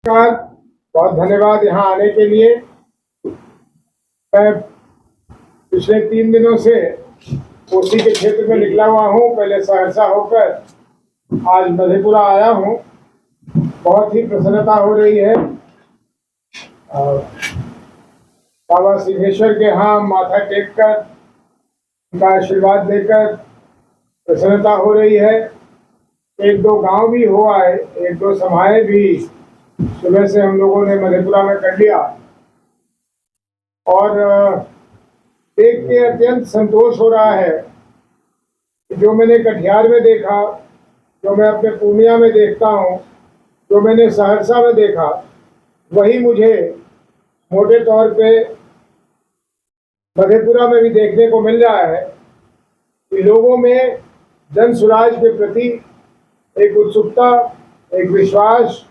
नमस्कार। बहुत धन्यवाद यहाँ आने के लिए। मैं पिछले 3 दिनों से कोसी के क्षेत्र में निकला हुआ हूँ। पहले सहरसा होकर आज मधेपुरा आया हूँ। बहुत ही प्रसन्नता हो रही है। बाबा सिद्धेश्वर के यहाँ माथा टेक कर उनका आशीर्वाद लेकर प्रसन्नता हो रही है। एक दो गांव भी हो आए, एक दो सभाएं भी सुबह से हम लोगों ने मधेपुरा में कर लिया और देख के अत्यंत संतोष हो रहा है कि जो मैंने कटिहार में देखा, जो मैं अपने पूर्णिया में देखता हूँ, जो मैंने सहरसा में देखा, वही मुझे मोटे तौर पे मधेपुरा में भी देखने को मिल रहा है कि लोगों में जन सुराज के प्रति एक उत्सुकता, एक विश्वास,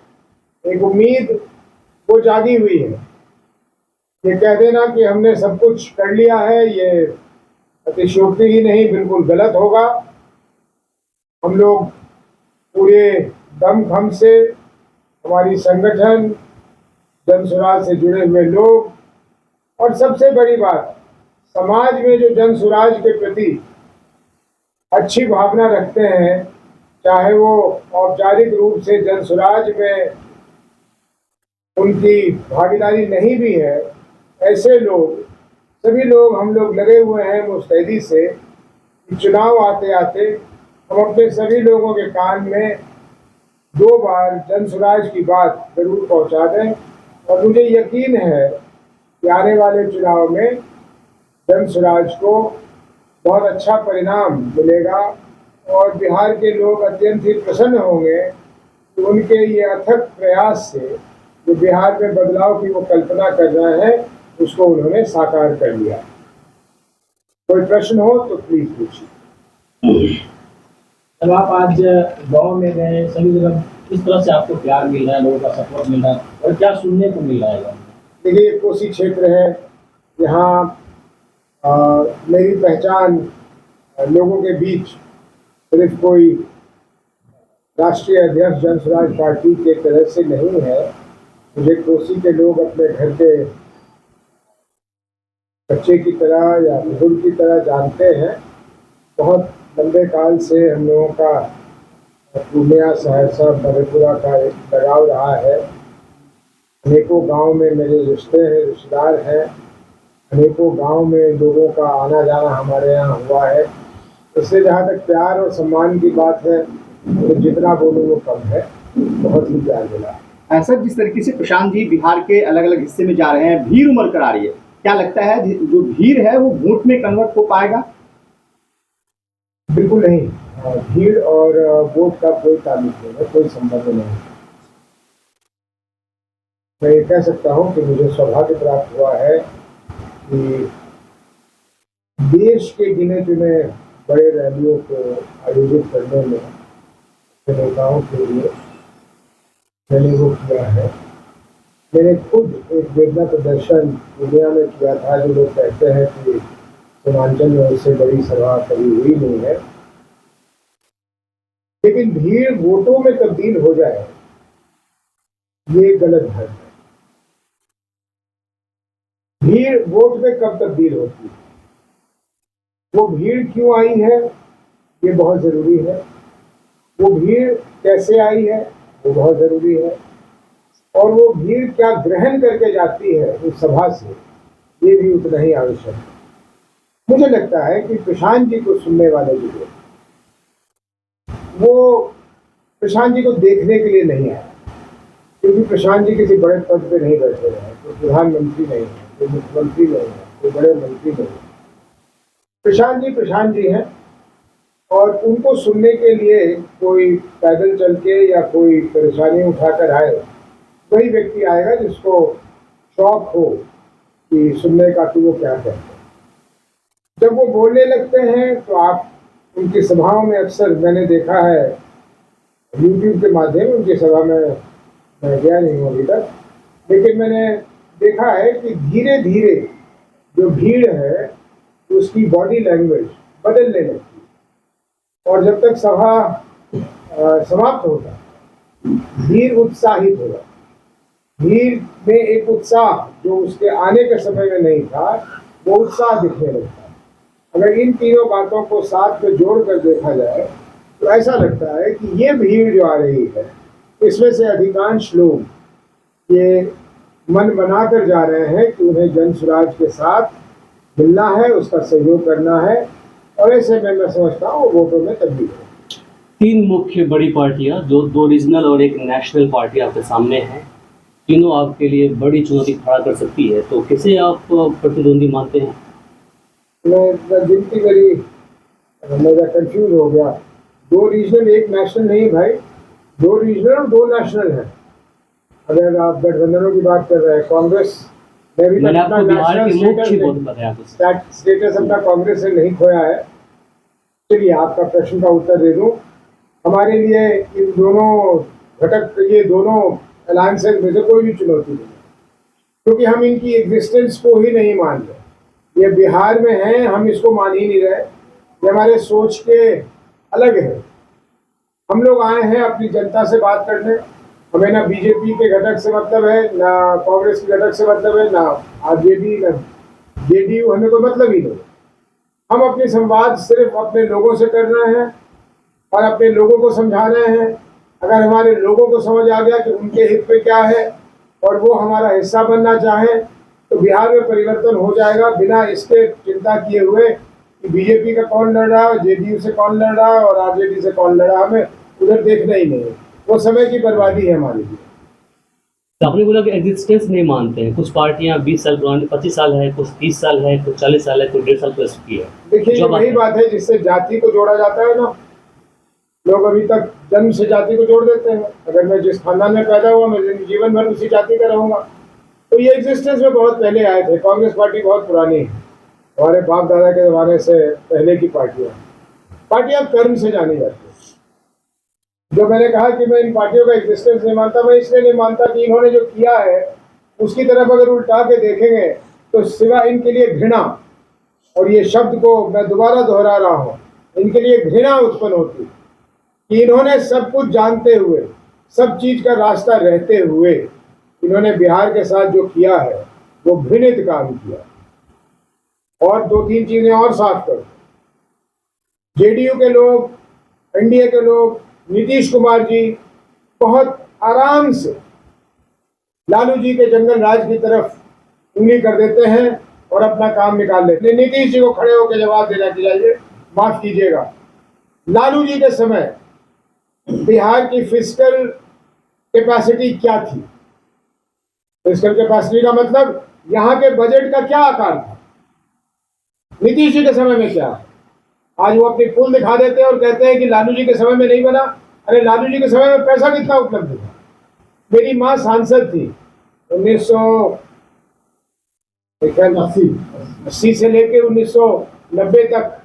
एक उम्मीद वो जागी हुई है। ये कह देना कि हमने सब कुछ कर लिया है, ये अतिशयोक्ति ही नहीं, बिल्कुल गलत होगा। हम लोग पूरे दमखम से, हमारी संगठन, जन सुराज से जुड़े हुए लोग और सबसे बड़ी बात, समाज में जो जन सुराज के प्रति अच्छी भावना रखते हैं, चाहे वो औपचारिक रूप से जन सुराज में उनकी भागीदारी नहीं भी है, ऐसे लोग, सभी लोग, हम लोग लगे हुए हैं मुस्तैदी से कि चुनाव आते आते हम अपने सभी लोगों के कान में 2 बार जन सुराज की बात जरूर पहुंचा दें। और मुझे यकीन है कि आने वाले चुनाव में जन सुराज को बहुत अच्छा परिणाम मिलेगा और बिहार के लोग अत्यंत ही प्रसन्न होंगे कि उनके ये अथक प्रयास से जो बिहार में बदलाव की वो कल्पना कर रहे हैं, उसको उन्होंने साकार कर लिया। कोई प्रश्न हो तो प्लीज पूछिए। जब आप आज गांव में गए, सभी जगह किस तरह से आपको प्यार मिल रहा है, लोगों का सपोर्ट मिल रहा है और क्या सुनने को मिल रहा है? देखिए, कोसी क्षेत्र है, यहाँ मेरी पहचान लोगों के बीच सिर्फ कोई राष्ट्रीय अध्यक्ष जन सुराज पार्टी के तरह से नहीं है। मुझे कोसी के लोग अपने घर के बच्चे की तरह या बुजुर्ग की तरह जानते हैं। बहुत लंबे काल से हम लोगों का पूर्णिया, सहरसा, मधेपुरा का एक लगाव रहा है। अनेकों गांव में मेरे रिश्ते हैं, रिश्तेदार हैं। अनेकों गांव में लोगों का आना जाना हमारे यहाँ हुआ है। इससे जहाँ तक प्यार और सम्मान की बात है, तो जितना बोलूँ वो कम है। बहुत ही प्यार मिला। सर, जिस तरीके से प्रशांत जी बिहार के अलग अलग हिस्से में जा रहे हैं, भीड़ उमड़ कर आ रही है, क्या लगता है जो भीड़ है वो वोट में कन्वर्ट हो पाएगा? बिल्कुल नहीं। भीड़ और वोट का कोई ताल्लुक नहीं है, कोई संबंध नहीं। मैं ये कह सकता हूँ कि मुझे सौभाग्य प्राप्त हुआ है कि देश के गिने चुने बड़े रैलियों को आयोजित करने में नेताओं के लिए मैंने वो किया है। मैंने खुद एक वेदना प्रदर्शन दुनिया में किया था। जो लोग कहते हैं कि सीमांचल में उससे बड़ी सभा कभी हुई नहीं है, लेकिन भीड़ वोटों में तब्दील हो जाए, ये गलत भ्रम है। भीड़ वोट में कब तब्दील होती है, वो भीड़ क्यों आई है, ये बहुत जरूरी है। वो भीड़ कैसे आई है, वो बहुत जरूरी है। और वो भीड़ क्या ग्रहण करके जाती है उस सभा से, ये भी उतना ही आवश्यक है। मुझे लगता है कि प्रशांत जी को सुनने वाले जो लोग, वो प्रशांत जी को देखने के लिए नहीं आए, क्योंकि प्रशांत जी किसी बड़े पद पे नहीं बैठे हैं। कोई प्रधानमंत्री नहीं है, कोई मुख्यमंत्री नहीं है, कोई बड़े मंत्री नहीं है। प्रशांत जी हैं और उनको सुनने के लिए कोई पैदल चल के या कोई परेशानी उठाकर आए, वही व्यक्ति आएगा जिसको शौक हो कि सुनने का कि वो क्या कहते हैं। जब वो बोलने लगते हैं तो आप उनकी सभाओं में, अक्सर मैंने देखा है यूट्यूब के माध्यम, उनकी सभा में मैं गया नहीं हूँ अभी तक, लेकिन मैंने देखा है कि धीरे धीरे जो भीड़ है उसकी बॉडी लैंग्वेज बदलने लगती है और जब तक सभा समाप्त होगा, भीड़ उत्साहित होगा। भीड़ में एक उत्साह जो उसके आने के समय में नहीं था, वो उत्साह दिखने लगता है। अगर इन तीनों बातों को साथ में जोड़ कर देखा जाए तो ऐसा लगता है कि ये भीड़ जो आ रही है, इसमें से अधिकांश लोग ये मन बनाकर जा रहे हैं कि उन्हें जन स्वराज के साथ मिलना है, उसका सहयोग करना है, और ऐसे में मैं समझता हूँ वोटों में तब्दील है। तीन मुख्य बड़ी पार्टियां, जो दो रीजनल और एक नेशनल पार्टी आपके सामने हैं, तीनों आपके लिए बड़ी चुनौती खड़ा कर सकती है, तो किसे आप प्रतिद्वंदी मानते हैं? मैं गिनती करी, मैं कंफ्यूज हो गया। दो रीजनल एक नेशनल नहीं भाई, दो रीजनल और दो नेशनल है। अगर आप गठबंधनों की बात कर रहे हैं, कांग्रेस ने भी मैंने आपको बिहार के मुख्य बहुत बताया स्टेटस अपना कांग्रेस से नहीं खोया है। चलिए आपका प्रश्न का उत्तर दे दूं। हमारे लिए इन दोनों घटक, ये दोनों अलायंसेस में से कोई भी चुनौती नहीं है, क्योंकि हम इनकी एग्जिस्टेंस को ही नहीं मान रहे। ये बिहार में है, हम इसको मान ही नहीं रहे। ये हमारे सोच के अलग है। हम लोग आए हैं अपनी जनता से बात करने। हमें ना बीजेपी के घटक से मतलब है, ना कांग्रेस के घटक से मतलब है, ना आरजेडी, ना जेडीयू, हमें कोई मतलब ही नहीं। हम अपनी संवाद सिर्फ अपने लोगों से कर रहे हैं और अपने लोगों को समझा रहे हैं। अगर हमारे लोगों को समझ आ गया कि उनके हित में क्या है और वो हमारा हिस्सा बनना चाहें, तो बिहार में परिवर्तन हो जाएगा, बिना इसके चिंता किए हुए कि बीजेपी का कौन लड़ रहा है, जेडीयू से कौन लड़ रहा है और आरजेडी से कौन लड़ रहा है। हमें उधर देखना ही नहीं है, वो समय की बर्बादी है हमारे लिए। तो आपने बोला कि एग्जिस्टेंस नहीं मानते हैं। कुछ पार्टियां 20 साल पुरानी, 25 साल है, कुछ 30 साल है, कुछ 40 साल है, कुछ 1.5 साल प्लस की है। देखिए ये वही बात है जिससे जाति को जोड़ा जाता है ना। लोग अभी तक जन्म से जाति को जोड़ देते हैं। अगर मैं जिस खानदान में पैदा हुआ, मैं जीवन भर उसी जाति का रहूंगा। तो ये एग्जिस्टेंस में बहुत पहले आए थे। कांग्रेस पार्टी बहुत पुरानी है, हमारे बाप दादा के जमाने से पहले की पार्टियां कर्म से जानी जाती है। जो मैंने कहा कि मैं इन पार्टियों का एग्जिस्टेंस नहीं मानता, मैं इसलिए नहीं मानता कि इन्होंने जो किया है उसकी तरफ अगर उल्टा के देखेंगे तो सिवा इनके लिए घृणा, और ये शब्द को मैं दोबारा दोहरा रहा हूँ, इनके लिए घृणा उत्पन्न होती कि इन्होंने सब कुछ जानते हुए, सब चीज का रास्ता रहते हुए, इन्होंने बिहार के साथ जो किया है वो घृणित काम किया। और दो तीन चीजें और साफ कर, जेडीयू के लोग, एनडीए के लोग, नीतीश कुमार जी बहुत आराम से लालू जी के जंगल राज की तरफ उंगली कर देते हैं और अपना काम निकाल लेते हैं। नीतीश जी को खड़े होकर जवाब देना चाहिए, माफ कीजिएगा, लालू जी के समय बिहार की फिस्कल कैपेसिटी क्या थी? फिस्कल कैपेसिटी का मतलब यहाँ के बजट का क्या आकार था? नीतीश जी के समय में क्या है? आज वो अपनी पुल दिखा देते हैं और कहते हैं कि लालू जी के समय में नहीं बना। अरे लालू जी के समय में पैसा कितना उपलब्ध था? मेरी माँ सांसद थी 1980 से लेकर 1990 तक।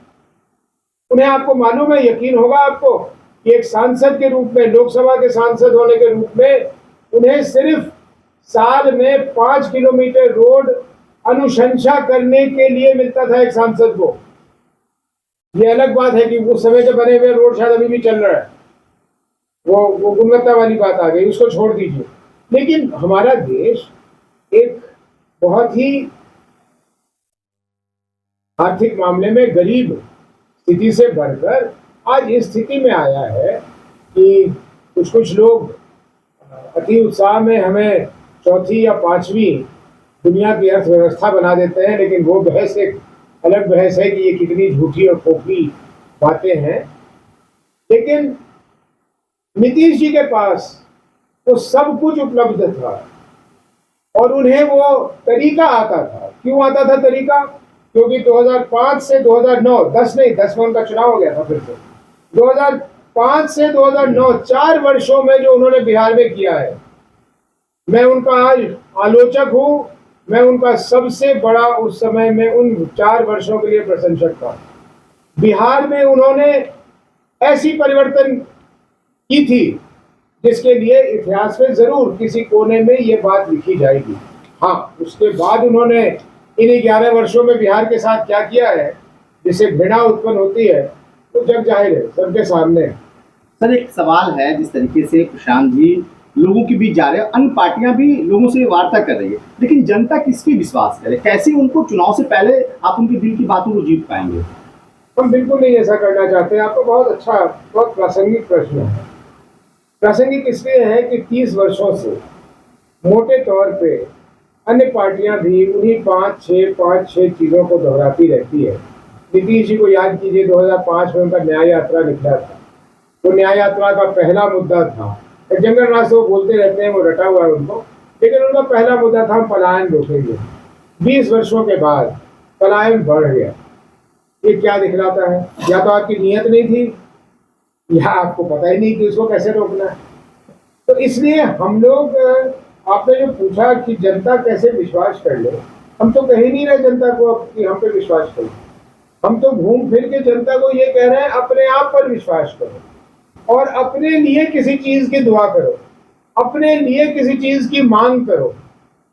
उन्हें, आपको मालूम है, यकीन होगा आपको कि एक सांसद के रूप में, लोकसभा के सांसद होने के रूप में, उन्हें सिर्फ साल में 5 किलोमीटर रोड अनुशंसा करने के लिए मिलता था एक सांसद को। ये अलग बात है कि उस समय के बने हुए रोड शायद अभी भी चल रहा है, वो गुणवत्ता वाली बात आ गई, उसको छोड़ दीजिए। लेकिन हमारा देश एक बहुत ही आर्थिक मामले में गरीब स्थिति से बढ़कर आज इस स्थिति में आया है कि कुछ लोग अति उत्साह में हमें चौथी या पांचवी दुनिया की अर्थव्यवस्था बना देते हैं। लेकिन वो बहस एक अलग बहस है कि ये कितनी झूठी और खोखली बातें हैं। लेकिन नीतीश जी के पास तो सब कुछ उपलब्ध था और उन्हें वो तरीका आता था। क्यों आता था तरीका? क्योंकि 2005 से 2009, 10 में उनका चुनाव हो गया था फिर से। 2005 से 2009 4 वर्षों में जो उन्होंने बिहार में किया है, मैं उनका आज आलोचक हूं। मैं उनका सबसे बड़ा उस समय में उन 4 वर्षों के लिए प्रशंसक था। बिहार में उन्होंने ऐसी परिवर्तन की थी जिसके लिए इतिहास में जरूर किसी कोने में ये बात लिखी जाएगी। हाँ, उसके बाद उन्होंने इन 11 वर्षों में बिहार के साथ क्या किया है जिससे घृणा उत्पन्न होती है, तो जग जाहिर है, सबके सामने है। सर, एक सवाल है, जिस तरीके से प्रशांत जी लोगों के बीच जा रहे हैं, अन्य पार्टियां भी लोगों से वार्ता कर रही है, लेकिन जनता किस पे विश्वास करे? कैसे उनको चुनाव से पहले आप उनके दिल की बातों को जीत पाएंगे? हम बिल्कुल नहीं ऐसा करना चाहते हैं। आपका बहुत अच्छा, बहुत प्रासंगिक प्रश्न है। प्रासंगिक इसलिए है कि 30 वर्षों से मोटे तौर पे अन्य पार्टियां भी उन्हीं 5-6 चीज़ों को दोहराती रहती है। नीतीश जी को याद कीजिए, 2005 में उनका न्याय यात्रा निकला था। वो न्याय यात्रा का पहला मुद्दा था, जंगल राज से वो बोलते रहते हैं, वो रटा हुआ है उनको, लेकिन उनका पहला मुद्दा था हम पलायन रोकेंगे। 20 वर्षों के बाद पलायन बढ़ गया। ये क्या दिखलाता है? या तो आपकी नीयत नहीं थी, या आपको पता ही नहीं कि उसको कैसे रोकना है। तो इसलिए हम लोग, आपने जो पूछा कि जनता कैसे विश्वास कर ले, हम तो कह ही नहीं रहे जनता को कि हम पे विश्वास करो। हम तो घूम फिर के जनता को ये कह रहे हैं अपने आप पर विश्वास करो और अपने लिए किसी चीज की दुआ करो, अपने लिए किसी चीज की मांग करो,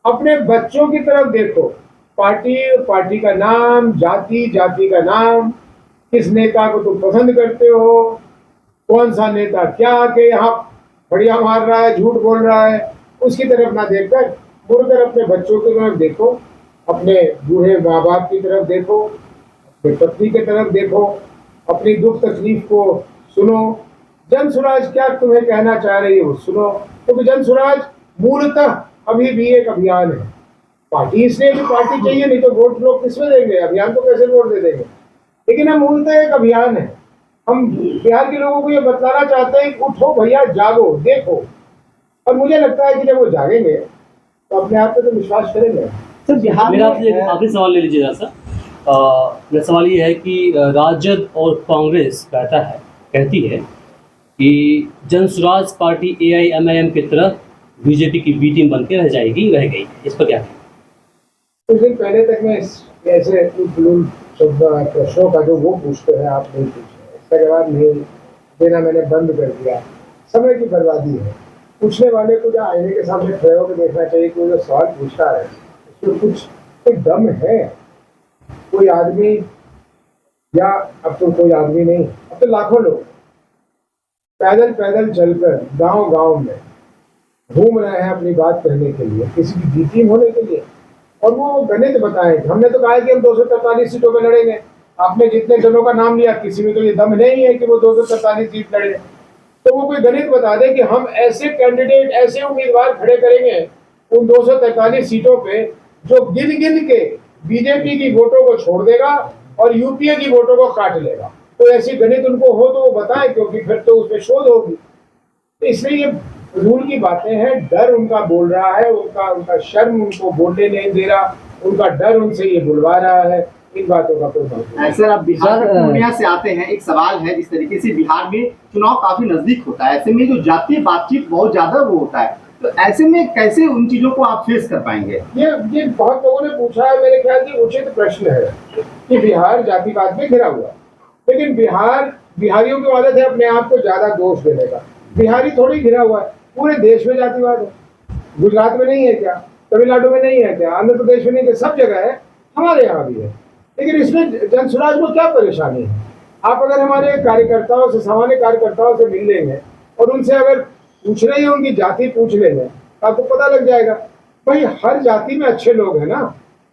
अपने बच्चों की तरफ देखो। पार्टी का नाम, जाति का नाम, किस नेता को तुम पसंद करते हो, कौन सा नेता क्या के यहाँ बढ़िया मार रहा है, झूठ बोल रहा है, उसकी तरफ ना देखकर मुड़कर अपने बच्चों की तरफ देखो, अपने बूढ़े माँ बाप की तरफ देखो, अपनी पत्नी की तरफ देखो, अपनी दुख तकलीफ को सुनो। जन स्वराज क्या तुम्हें कहना चाह रही है वो सुनो, क्योंकि जन स्वराज मूलतः अभी भी एक अभियान है। पार्टी इसलिए भी पार्टी चाहिए, नहीं तो वोट लोग किसमें देंगे? अभियान को कैसे वोट दे देंगे? लेकिन हम मूलतः एक अभियान है। हम बिहार के लोगों को ये बतलाना चाहते हैं कि उठो भैया, जागो, देखो। और मुझे लगता है कि जब वो जागेंगे तो अपने आप पे तो विश्वास करेंगे। सर बिहार मेरा आपसे एक आखिरी सवाल ले लीजिएगा सर। मेरा सवाल ये है कि राजद और कांग्रेस कहती है कि जन स्वराज पार्टी AIMIM की तरह बीजेपी की बी टीम बनकर रह गई। इस पर क्या? कुछ दिन पहले तक मैं ऐसे प्रश्नों का जो वो पूछते हैं आप नहीं पूछे, इसका जवाब नहीं देना मैंने बंद कर दिया। समय की बर्बादी है। पूछने वाले को जो आईने के सामने खड़े होकर देखना चाहिए कि वो जो सवाल पूछता है उसमें कोई दम है। कोई आदमी, या अब तो कोई आदमी नहीं, अब तो लाखों लोग पैदल पैदल चलकर गांव में घूम रहे हैं अपनी बात कहने के लिए, किसी की बी टीम होने के लिए। और वो गणित बताएं। हमने तो कहा कि हम 243 सीटों पे लड़ेंगे। आपने जितने जनों का नाम लिया, किसी में तो ये दम नहीं है कि वो 243 सीट लड़े। तो वो कोई गणित बता दे कि हम ऐसे कैंडिडेट, ऐसे उम्मीदवार खड़े करेंगे उन 243 सीटों पे जो गिन के बीजेपी की वोटों को छोड़ देगा और यूपीए की वोटों को काट लेगा। तो ऐसी गणित उनको हो तो वो बताएं, क्योंकि फिर तो उसमें शोध होगी। तो इसलिए ये फजूल की बातें हैं। डर उनका बोल रहा है, उनका शर्म उनको बोलने नहीं दे रहा, उनका डर उनसे ये बुलवा रहा है। इन बातों का कोई मतलब नहीं। सर, आप बिहार के पूर्णिया से आते हैं, एक सवाल है, जिस तरीके से बिहार में चुनाव काफी नजदीक होता है, ऐसे में जो जातीय बातचीत बहुत ज्यादा वो होता है, तो ऐसे में कैसे उन चीजों को आप फेस कर पाएंगे? ये बहुत लोगों ने पूछा है। मेरे ख्याल से उचित प्रश्न है कि बिहार जातिवाद में घिरा हुआ, लेकिन बिहारियों की आदत है अपने आप को ज्यादा दोष देने का। बिहारी थोड़ी घिरा हुआ है, पूरे देश में जातिवाद है। गुजरात में नहीं है क्या? तमिलनाडु में नहीं है क्या? आंध्र प्रदेश में नहीं है? सब जगह है, हमारे यहाँ भी है। लेकिन इसमें जन स्वराज को क्या परेशानी है? आप अगर हमारे कार्यकर्ताओं से, सामान्य कार्यकर्ताओं से मिल लेंगे और उनसे अगर पूछ रहे हैं, उनकी जाति पूछ लेंगे, तो आपको पता लग जाएगा। भाई हर जाति में अच्छे लोग हैं ना,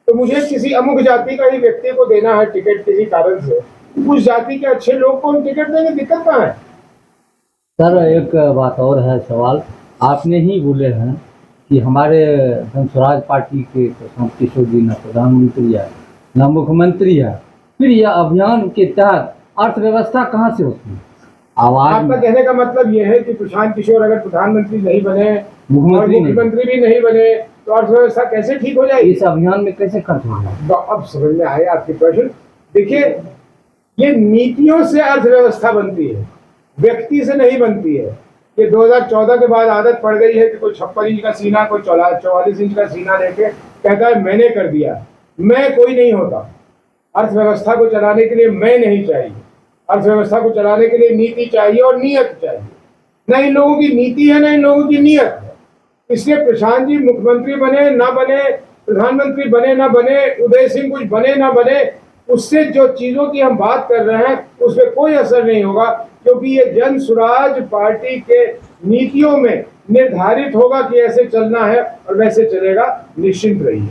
तो मुझे किसी अमुक जाति का ही व्यक्ति को देना है टिकट किसी कारण से, उस जाति के अच्छे लोग को हम टिकट देंगे, दिक्कत कहाँ है? सर एक बात और है, सवाल आपने ही बोले हैं कि हमारे जन स्वराज पार्टी के प्रशांत किशोर जी न प्रधानमंत्री है न मुख्यमंत्री है, फिर यह अभियान के तहत अर्थव्यवस्था कहाँ से होती है? आवाज आपका कहने का मतलब यह है कि प्रशांत किशोर अगर प्रधानमंत्री नहीं बने, मुख्यमंत्री भी नहीं बने, तो अर्थव्यवस्था कैसे ठीक हो जाएगी? इस अभियान में कैसे खर्च हो जाएगा? अब समझ में आया आपकी प्रश्न। देखिए, ये नीतियों से अर्थव्यवस्था बनती है, व्यक्ति से नहीं बनती है। ये 2014 के बाद आदत पड़ गई है कि कोई 56 इंच का सीना, कोई 44 इंच का सीना लेके कहता है मैंने कर दिया। मैं कोई नहीं होता। अर्थव्यवस्था को चलाने के लिए मैं नहीं चाहिए, अर्थव्यवस्था को चलाने के लिए नीति चाहिए और नियत चाहिए। न इन लोगों की नीति है, न इन लोगों की नियत है। इसलिए प्रशांत जी मुख्यमंत्री बने ना बने, प्रधानमंत्री बने ना बने, उदय सिंह कुछ बने ना बने, उससे जो चीजों की हम बात कर रहे हैं उसमें कोई असर नहीं होगा, क्योंकि ये जन स्वराज पार्टी के नीतियों में निर्धारित होगा कि ऐसे चलना है और वैसे चलेगा, निश्चिंत रहिए।